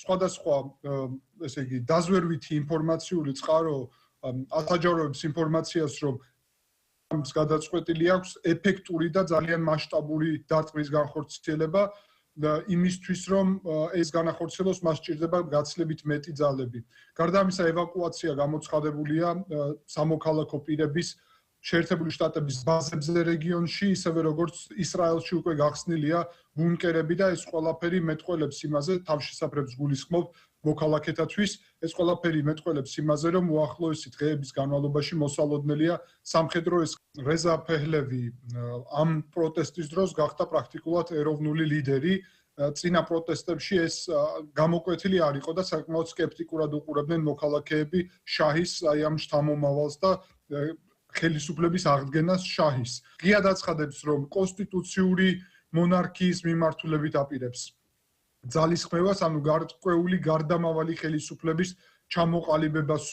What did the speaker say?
სხვადასხვა ესე იგი დაზვერვითი ინფორმაციული წყარო ასაჯაროებს ინფორმაციას, რომ გადაწყვეტილი აქვს ეფექტური და ძალიან მასშტაბური დარტყმის განხორციელება იმისთვის, რომ ეს განახორციელოს, მას სჭირდება გაცილებით მეტი ძალები. გარდა ამისა, ევაკუაცია გამოცხადებულია სამოქალაქო პირების შეერთებული შტატების ბაზებზე რეგიონში, ისევე როგორც ისრაელში უკვე გახსნილია ბუნკერები და ეს ყველაფერი მეტყველებს იმაზე, თავშესაფრებს გულისხმობ მოქალაქეთათვის, ეს ყველაფერი მეტყველებს იმაზე, რომ უახლოესი დღეების განმავლობაში მოსალოდნელია სამხედრო ეს რეზა ფეჰლევი ამ პროტესტის დროს გახდა პრაქტიკულად ეროვნული ლიდერი. წინა პროტესტებში ეს გამოკვეთილი არ იყო და საკმაოდ სკეპტიკურად უყურებდნენ მოქალაქეები შაჰის აი ამ შთამომავალს და ხელისუფლების აღდგენას შაჰის. ღიად აცხადებს, რომ კონსტიტუციური მონარქიის მიმართულებით აპირებს ძალისხმევას, ანუ გარკვეული გარდამავალი ხელისუფლების ჩამოყალიბებას.